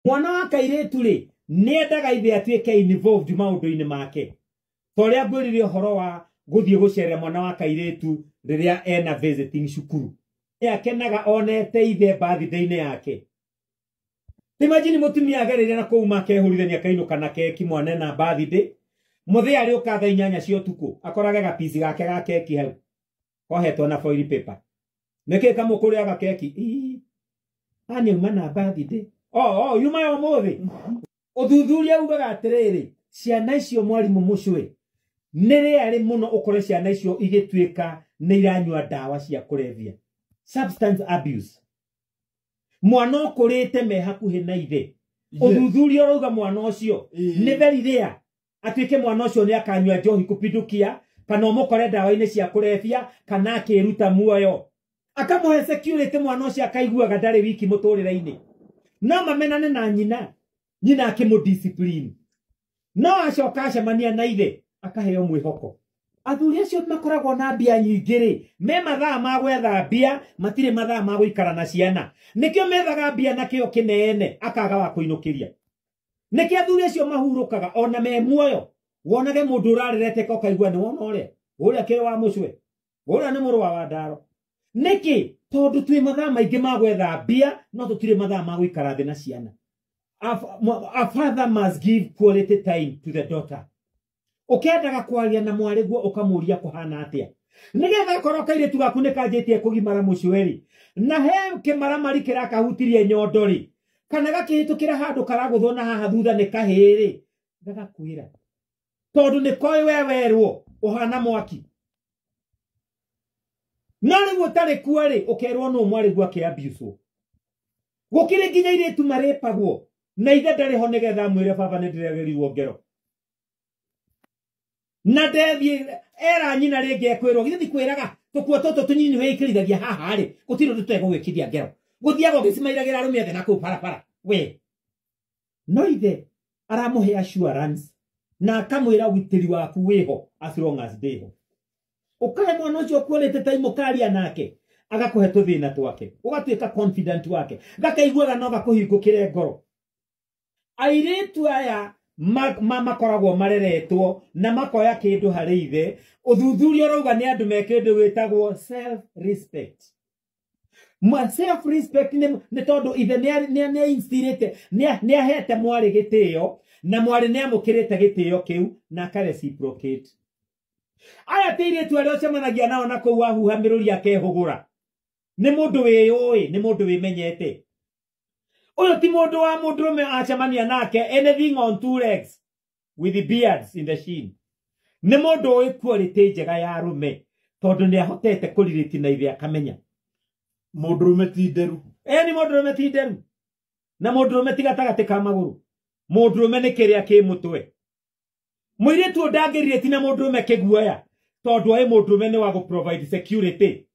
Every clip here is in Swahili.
mwana wa kairetu ri nendaga ithe atuike involved maundu-ini make toria ngwirire horo wa guthie gucerera mwana wa kairetu riria ena visiting cukuru akenaga onete ithe birthday-ini yake. Imagine mutumia agereire na kuuma kehurithania kainuka na keki mwana na birthday muthia ari ukatha 8 cia utuku akorage gapici gake ga keki hau kohetwo na foil paper neke kamukuriaga keki ani uma na birthday yuma yo muthi uthuthuria ugaga atiriri ciana icio mwarimu mucwe niri ari muno ukore ciana icio igituika ni iranyua dawa cia kulevya substance abuse mwana ukurite me hakuhi na ithe uthuthuria uruga mwana ucio ni very rare atuike mwana ucio ni akanyua njohi kupindukia kana umukore dawa-ini cia kulevya kana akiruta muoyo akamuhe security mwana ucio akaiguaga ndari wiki muturire-ini no mamenane na nyina akimudiscipline no acoka acemania na ithe akaheo mwihoko. Athuri acio makoragwo na mbia nyingĩ ri me mathaa ma gwetha mbia matire mathaa ma guikara na ciana nikio methaga mbia na kio kineene akaga wa kuinukiria niki athuri acio mahurukaga ona me muoyo wonage mundu urarerete ko kaigua ni wona uria kiri wa mucwe uria ni muru wa Wandaro niki tondu twi mathaa maingi ma gwetha mbia no tutire mathaa ma guikara thi na ciana. A father must give quality time to the daughter. Ukendaga kwaria na mwariguo ukamuria kuhana atia nigetha korwo kairetu gaku ni kanjitie kugimara mucweri na he kimaramari kirakahutirie nyondori kana gakihitukira handu karaguthwo na haha thutha ni kahiri gagakwira tondu ni koi wewerwo uhana mwaki nari gutari kuari ukerwo no mwariguo ke abuse gukire nginya iretu marepagwo na ithe ndari ho nigetha mwire baba ni ndiregerirwo ngero na devi era nyina ringi ekwirwo githi kwiraga tukua toto tunyini we ikirithagia haha ri gutiro tutego gwikithia ngero guthiago gicimairagira arume athe na ku para we no ithe aramuhe assurance na akamwira witiri waku wiho as long as day ho ukahe mwana ucio kwolete time karia nake agakuhe tuthina twake ugatuika confident wake gakaiguaga no gakuhingukire ngoro airetu aya mama koragwo mareretwo na makoya kindu hari ithe uthuthuria rauga ni andu me kindu witagwo self respect. Self respect ni tondu ithe ni instirete ni ahete mwari gitio na mwari ni amukirite gitio kiu na ka reciprocate. Aya tiri tu ari ocemanagia nao na ku wahuhamiruria kehugura ni mundu wiyui ni mundu wimenyete uyo ti mundu wa mundurume acemania nake anything on 2 legs with the beards in the shin ni mundu wi quality njega ya rume tondu ni ahotete kuririti na ithe akamenya mundurume ti nderu ni mundurume ti nderu na mundurume ti gatagati ka maguru mundurume ni kiria ki mutwe muiritu ndangirire ti na mundurume kiguoya tondu ai mundurume ni wa go provide security.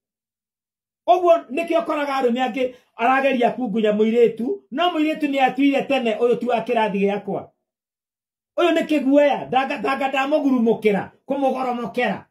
Ogwo nikio koraga arume angi arageria kungunya muiritu no muiritu ni atuire tene uyu tu akirathi giakwa uyu ni kiguoya ndanga ndamugurumukira kumugoromokera.